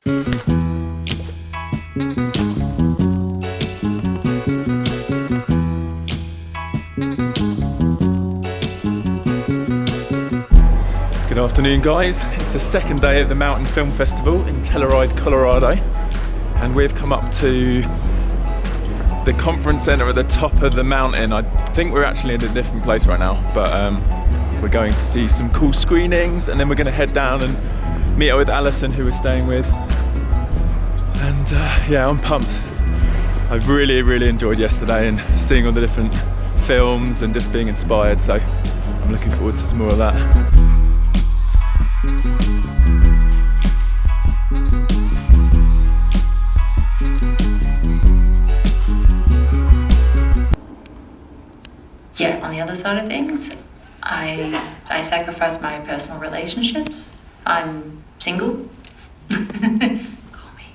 Good afternoon, guys. It's the second day of the Mountain Film Festival in Telluride, Colorado, and we've come up to the conference center at the top of the mountain. I think we're actually in a different place right now, but we're going to see some cool screenings, and then we're going to head down and meet up with Alison, who we're staying with. And yeah, I'm pumped. I've really enjoyed yesterday and seeing all the different films and just being inspired, so I'm looking forward to some more of that. Yeah, on the other side of things, I sacrifice my personal relationships. I'm single. Call me.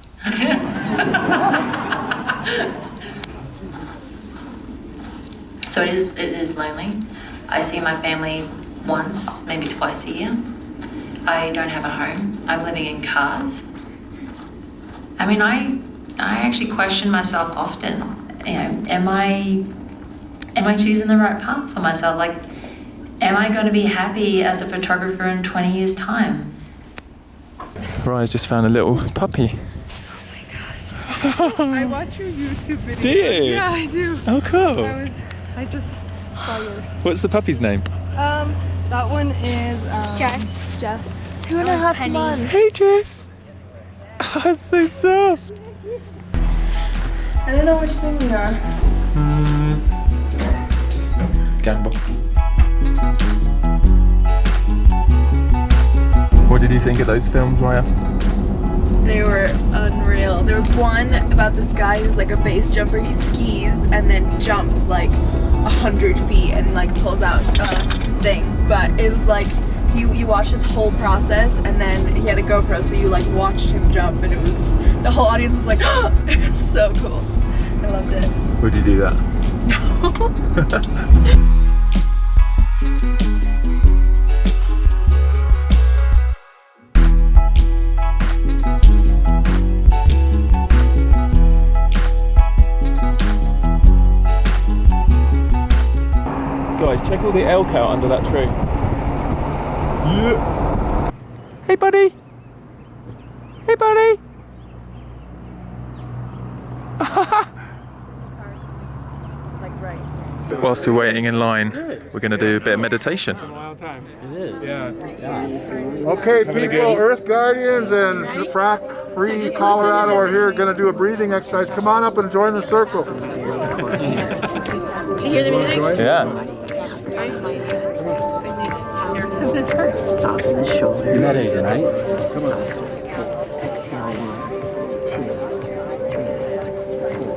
So it is lonely. I see my family once, maybe twice a year. I don't have a home. I'm living in cars. I mean, I actually question myself often. You know, am I choosing the right path for myself? Like, am I going to be happy as a photographer in 20 years' time? Raya's just found a little puppy. Oh my god. I watch your YouTube videos. Do you? Yeah, I do. Oh, cool. I just saw your... What's the puppy's name? That one is Jess. 2.5 months. Hey, Jess. Oh, it's so soft. I don't know which thing we are. Gamble. What did you think of those films, Raya? They were unreal. There was one about this guy who's like a base jumper. He skis and then jumps like 100 feet and like pulls out a thing. But it was like you watched his whole process, and then he had a GoPro, so you like watched him jump, and it was, the whole audience was like, oh, it was so cool. I loved it. Would you do that? Guys, check all the elk out under that tree. Yeah. Hey, buddy. Hey, buddy. Whilst we're waiting in line, we're going to do a bit of meditation. Okay, people, Earth Guardians and Frack-Free Colorado are here, going to do a breathing exercise. Come on up and join the circle. Did you hear the music? Yeah. Something first. Soften the shoulders. You're meditating, right? Come on. Exhale 1, 2, 3, 4,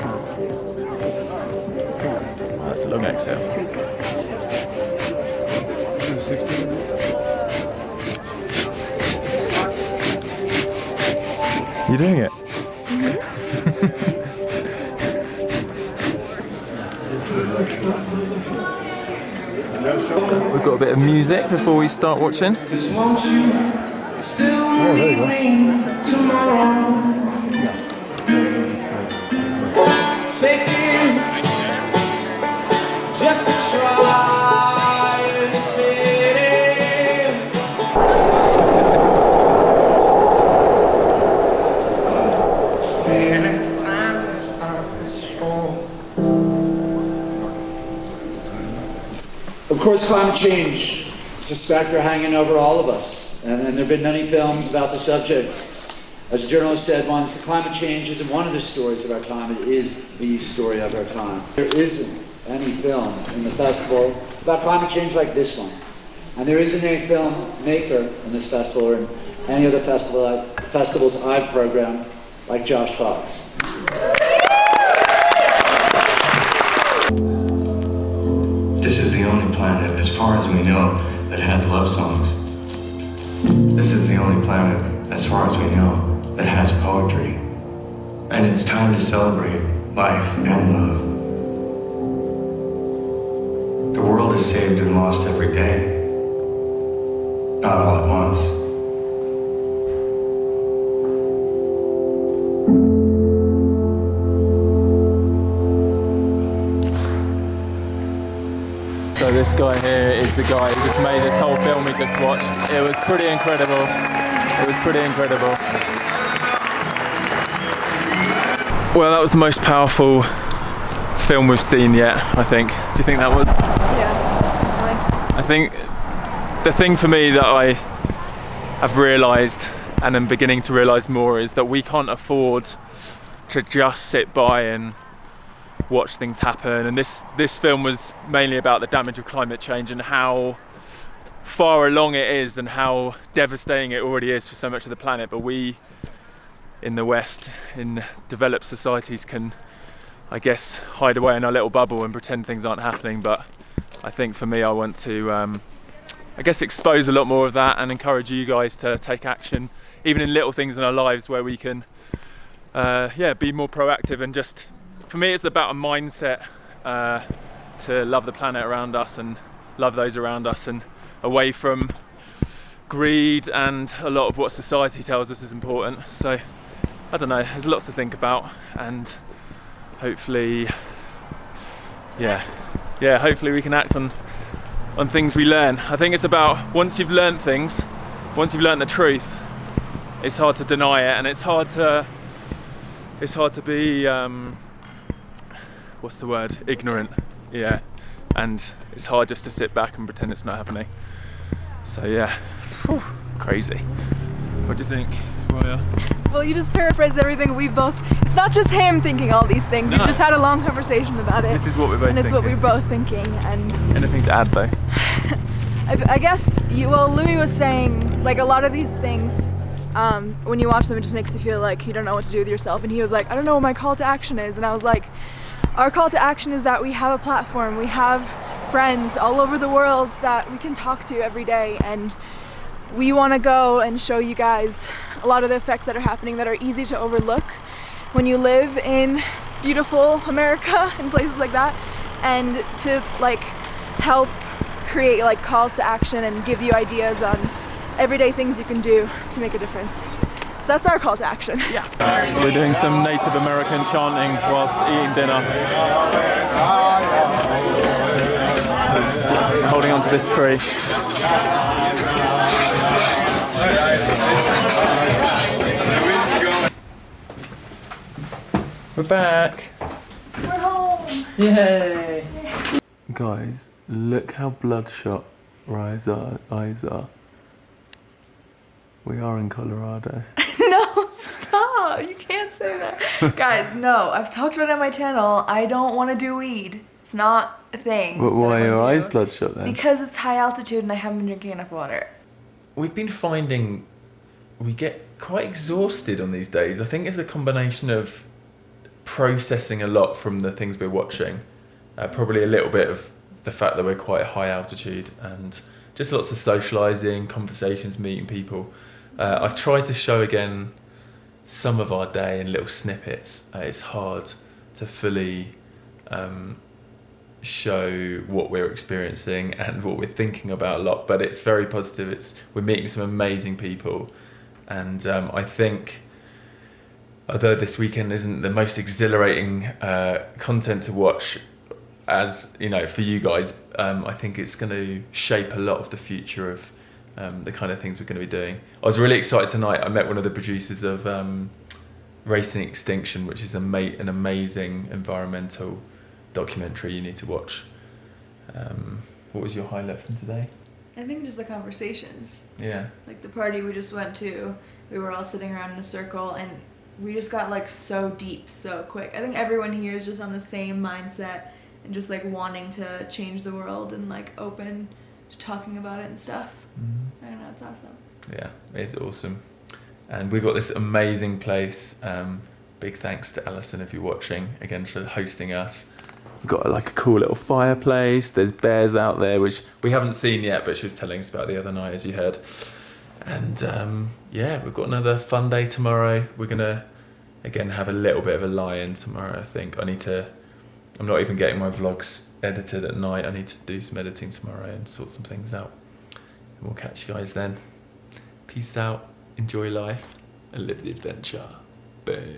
5, 6, 7. That's a long exhale. You doing it? We've got a bit of music before we start watching. Just won't you still need me tomorrow? Fake it just to try and fit in. And it's time to start the show. Of course, climate change is a specter hanging over all of us, and there have been many films about the subject. As a journalist said once, the climate change isn't one of the stories of our time, it is the story of our time. There isn't any film in the festival about climate change like this one. And there isn't any filmmaker in this festival or in any other festivals I've programmed like Josh Fox. This is the only planet, as far as we know, that has love songs. This is the only planet, as far as we know, that has poetry. And it's time to celebrate life and love. The world is saved and lost every day, not all at once. This guy here is the guy who just made this whole film we just watched. It was pretty incredible. It was pretty incredible. Well, that was the most powerful film we've seen yet, I think. Do you think that was? Yeah, definitely. I think the thing for me that I have realised, and I'm beginning to realise more, is that we can't afford to just sit by and watch things happen. And this film was mainly about the damage of climate change and how far along it is and how devastating it already is for so much of the planet. But we in the West, in developed societies, can, I guess, hide away in our little bubble and pretend things aren't happening. But I think for me, I want to I guess expose a lot more of that and encourage you guys to take action, even in little things in our lives where we can be more proactive. And just, for me, it's about a mindset to love the planet around us and love those around us, and away from greed and a lot of what society tells us is important. So I don't know, there's lots to think about, and hopefully hopefully we can act on things we learn. I think it's about, once you've learned things, once you've learned the truth, it's hard to deny it, and it's hard to be what's the word, ignorant. Yeah, and it's hard just to sit back and pretend it's not happening. So yeah, whew, crazy. What do you think, Raya? Well, you just paraphrased everything we both. It's not just him thinking all these things. No. We just had a long conversation about it. This is what we're both and it's thinking. what we're both thinking. And anything to add though? I guess Louis was saying, like, a lot of these things, when you watch them, it just makes you feel like you don't know what to do with yourself. And he was like, I don't know what my call to action is. And I was like, our call to action is that we have a platform. We have friends all over the world that we can talk to every day, and we want to go and show you guys a lot of the effects that are happening that are easy to overlook when you live in beautiful America and places like that, and to like help create like calls to action and give you ideas on everyday things you can do to make a difference. So that's our call to action. Yeah. So we're doing some Native American chanting whilst eating dinner. Holding onto this tree. We're back. We're home. Yay! Guys, look how bloodshot Raya's eyes are. We are in Colorado. No, stop. You can't say that. Guys, no. I've talked about it on my channel. I don't want to do weed. It's not a thing. But why are your eyes bloodshot then? Because it's high altitude and I haven't been drinking enough water. We've been finding we get quite exhausted on these days. I think it's a combination of processing a lot from the things we're watching. Probably a little bit of the fact that we're quite high altitude, and just lots of socialising, conversations, meeting people. I've tried to show again some of our day in little snippets. It's hard to fully show what we're experiencing and what we're thinking about a lot, but it's very positive. We're meeting some amazing people, and I think, although this weekend isn't the most exhilarating content to watch, as you know, for you guys, I think it's going to shape a lot of the future of the kind of things we're going to be doing. I was really excited tonight. I met one of the producers of Racing Extinction, which is an amazing environmental documentary you need to watch. What was your highlight from today? I think just the conversations. Yeah. Like the party we just went to, we were all sitting around in a circle and we just got like so deep so quick. I think everyone here is just on the same mindset and just like wanting to change the world and like open to talking about it and stuff. I don't know, it's awesome. Yeah, it's awesome. And we've got this amazing place. Big thanks to Alison if you're watching, again, for hosting us. We've got like a cool little fireplace. There's bears out there, which we haven't seen yet, but she was telling us about the other night, as you heard. And yeah, we've got another fun day tomorrow. We're gonna, again, have a little bit of a lie-in tomorrow, I think. I'm not even getting my vlogs edited at night. I need to do some editing tomorrow and sort some things out. And we'll catch you guys then. Peace out, enjoy life, and live the adventure. Bye.